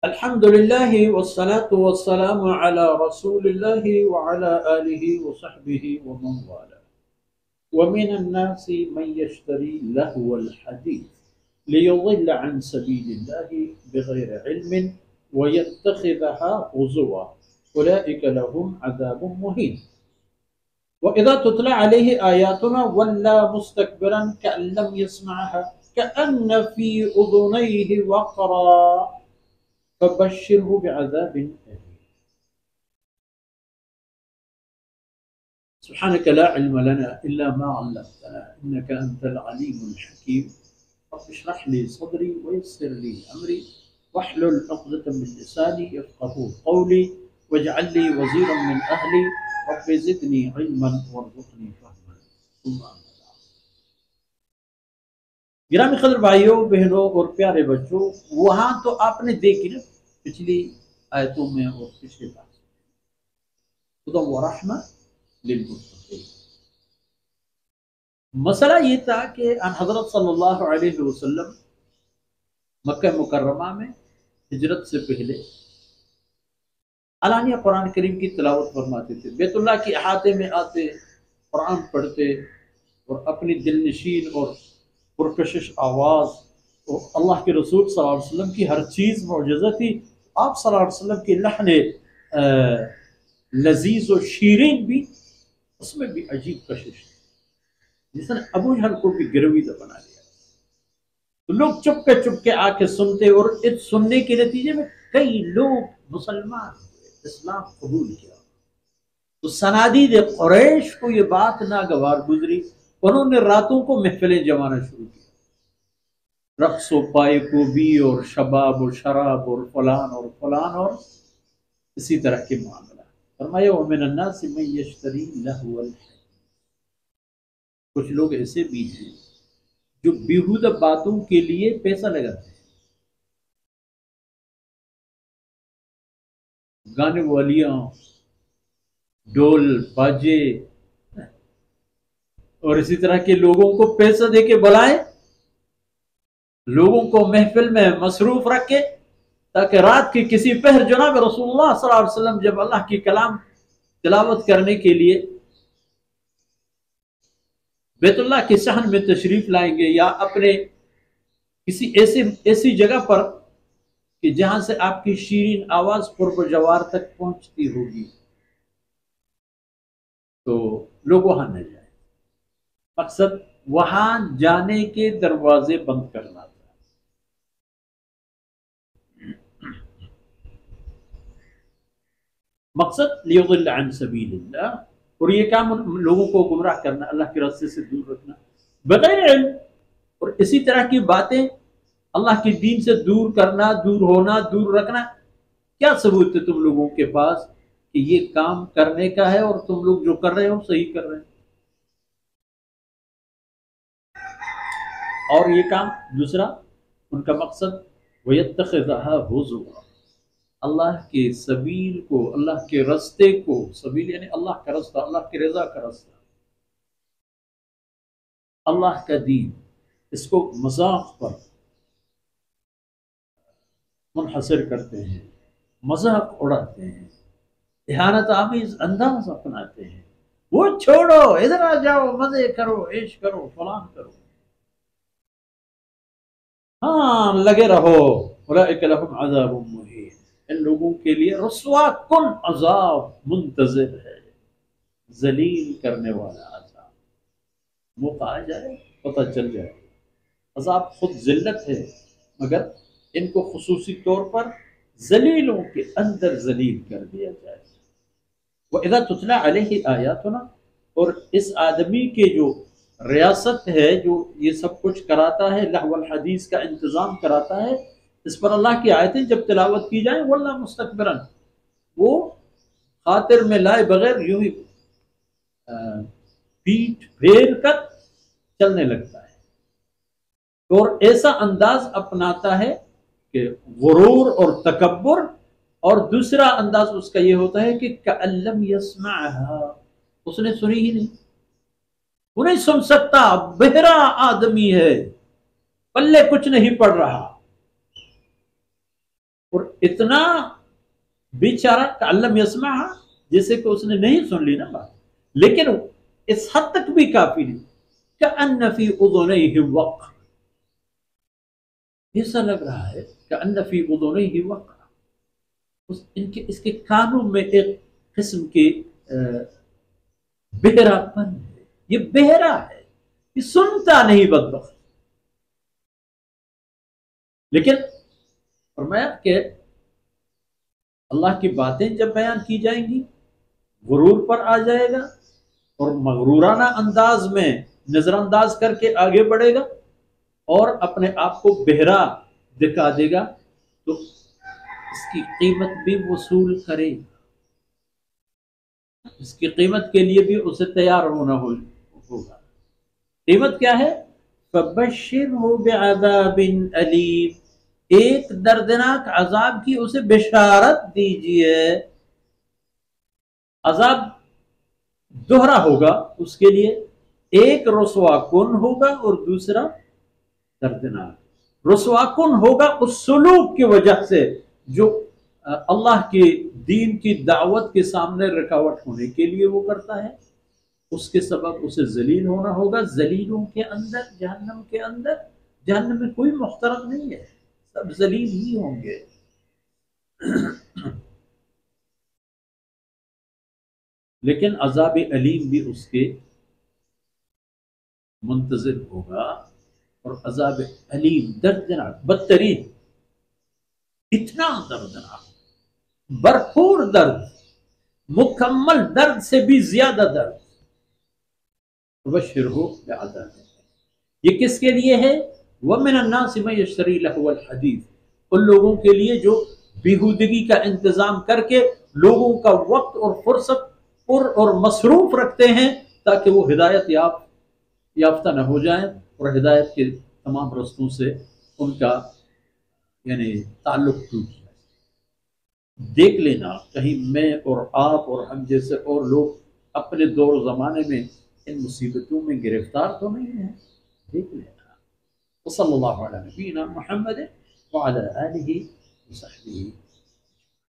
الحمد لله والصلاة والسلام على رسول الله وعلى آله وصحبه ومن والاه. ومن الناس من يشتري لهو الحديث ليضل عن سبيل الله بغير علم ويتخذها هزوا أولئك لهم عذاب مهين. وإذا تتلى عليه آياتنا ولى مستكبرا كأن لم يسمعها كأن في أذنيه وقرا فبشره بعذاب أليم. سبحانك لا علم لنا إلا ما علمتنا إنك أنت العليم الحكيم. رب اشرح لي صدري ويسر لي أمري واحلل عقدة من لساني يفقهوا قولي واجعل لي وزيرا من أهلي رب زدني علما وارزقني فهما. ثم أما بعد. گرامی قدر بھائیوں بہنوں اور پیارے بچوں، وہاں تو آپ نے دیکھی نا پچھلی آیتوں میں اور پچھلے بات خدا و رحمہ للمتقین. مسئلہ یہ تھا کہ ان حضرت صلی اللہ علیہ وسلم مکہ مکرمہ میں ہجرت سے پہلے علانیہ قرآن کریم کی تلاوت فرماتے تھے، بیت اللہ کے احاطے میں آتے، قرآن پڑھتے اور اپنی دل نشین اور پرکشش آواز، اور اللہ کے رسول صلی اللہ علیہ وسلم کی ہر چیز معجزہ تھی. آپ صلی اللہ علیہ وسلم کی لحن لذیذ و شیرین بھی، اس میں بھی عجیب کشش تھی، جس نے ابو جہل کو بھی گرویدہ بنا لیا. تو لوگ چپ کے آ کے سنتے، اور اس سننے کے نتیجے میں کئی لوگ مسلمان ہوئے، اسلام قبول کیا. تو صنادید قریش کو یہ بات ناگوار گزری، انہوں نے راتوں کو محفلیں جمانا شروع کیا، رقص و پائے کوبی اور شباب و شراب اور فلان اور اسی طرح کے معاملات. فرمایا وَمِنَ النَّاسِ مَن يَشْتَرِي لَهْوَ الْحَدِيثِ. کچھ لوگ ایسے بھی ہیں جو بیہودہ باتوں کے لیے پیسہ لگاتے ہیں، گانے والیاں، ڈول باجے، اور اسی طرح کے لوگوں کو پیسہ دے کے بلائیں، لوگوں کو محفل میں مصروف رکھے، تاکہ رات کی کسی پہر جناب رسول اللہ صلی اللہ علیہ وسلم جب اللہ کی کلام تلاوت کرنے کے لیے بیت اللہ کے صحن میں تشریف لائیں گے، یا اپنے کسی ایسی جگہ پر کہ جہاں سے آپ کی شیرین آواز قرب و جوار تک پہنچتی ہوگی، تو لوگ وہاں نہ جائیں. مقصد وہاں جانے کے دروازے بند کرنا تھا. مقصد لیضل عن سبیل اللہ، اور یہ کام لوگوں کو گمراہ کرنا، اللہ کے راستے سے دور رکھنا بغیر علم. اور اسی طرح کی باتیں اللہ کے دین سے دور کرنا، دور ہونا، دور رکھنا. کیا ثبوت ہے تم لوگوں کے پاس کہ یہ کام کرنے کا ہے اور تم لوگ جو کر رہے ہو صحیح کر رہے ہیں؟ اور یہ کام دوسرا ان کا مقصد وَيَتَّخِذَهَا هُزُوًا، اللہ کے سبیل کو، اللہ کے رستے کو، سبیل یعنی اللہ کا رستہ، اللہ کی رضا کا رستہ، اللہ کا دین، اس کو مذاق پر منحصر کرتے ہیں، مذاق اڑاتے ہیں، اہانت آمیز انداز اپناتے ہیں. وہ چھوڑو، ادھر آ جاؤ، مزے کرو، عیش کرو، فلان کرو، ہاں لگے رہو. اولئک لہم عذاب مہین، ان لوگوں کے لیے رسوا کن عذاب منتظر ہے، ذلیل کرنے والا عذاب. موقع آ جائے پتہ چل جائے. عذاب خود ذلت ہے، مگر ان کو خصوصی طور پر ذلیلوں کے اندر ذلیل کر دیا جائے. وَإِذَا تُتْلَى عَلَيْهِ آيَاتُنَا، اور اس آدمی کے جو ریاست ہے، جو یہ سب کچھ کراتا ہے، لہو الحدیث کا انتظام کراتا ہے، اس پر اللہ کی آیتیں جب تلاوت کی جائیں واللہ مستکبرن، وہ خاطر میں لائے بغیر یوں ہی پیٹ پھیر کر چلنے لگتا ہے، اور ایسا انداز اپناتا ہے کہ غرور اور تکبر. اور دوسرا انداز اس کا یہ ہوتا ہے کہ کأن لم یسمعها، اس نے سنی ہی نہیں، وہ نہیں سن سکتا، بہرا آدمی ہے، پلے کچھ نہیں پڑ رہا. اور اتنا بیچارہ کعلم یسمع، جیسے کہ اس نے نہیں سن لی نا بات، لیکن اس حد تک بھی کافی نہیں، کأن فی اذنیہ وقر، ایسا لگ رہا ہے کأن فی اذنیہ وقر، اس کے کانوں میں ایک قسم کی بہرا پن ہے، یہ بہرا ہے، یہ سنتا نہیں بدبخت۔ لیکن فرمایا کہ اللہ کی باتیں جب بیان کی جائیں گی غرور پر آ جائے گا اور مغرورانہ انداز میں نظر انداز کر کے آگے بڑھے گا اور اپنے آپ کو بہرا دکھا دے گا، تو اس کی قیمت بھی وصول کرے گا، اس کی قیمت کے لیے بھی اسے تیار ہونا ہوگا۔ قیمت کیا ہے؟ فَبَشِّرْهُ بِعَذَابٍ أَلِيمٍ، ایک دردناک عذاب کی اسے بشارت دیجئے۔ عذاب دوہرا ہوگا اس کے لیے، ایک رسوا کن ہوگا اور دوسرا دردناک۔ رسوا کن ہوگا اس سلوک کی وجہ سے جو اللہ کے دین کی دعوت کے سامنے رکاوٹ ہونے کے لیے وہ کرتا ہے، اس کے سبب اسے ذلیل ہونا ہوگا۔ ذلیلوں کے اندر جہنم کے اندر، جہنم میں کوئی محترم نہیں ہے، سب ذلیل ہی ہوں گے۔ لیکن عذاب علیم بھی اس کے منتظر ہوگا، اور عذاب علیم دردناک، بدترین، اتنا دردناک، بھرپور درد، مکمل درد سے بھی زیادہ درد۔ وبشرہ بعذاب، یہ کس کے لیے ہے؟ ومن الناس من یشتری لہو الحدیث، ان لوگوں کے لیے جو بیہودگی کا انتظام کر کے لوگوں کا وقت اور فرصت پر اور مصروف رکھتے ہیں تاکہ وہ ہدایت یافتہ نہ ہو جائیں اور ہدایت کے تمام رستوں سے ان کا یعنی تعلق ٹوٹ جائے۔ دیکھ لینا کہیں میں اور آپ اور ہم جیسے اور لوگ اپنے دور و زمانے میں ان مصیبتوں میں گرفتار تو نہیں ہیں، دیکھ لینا۔ وصلی اللہ علی نبینا محمد وعلی آلہ وصحبہ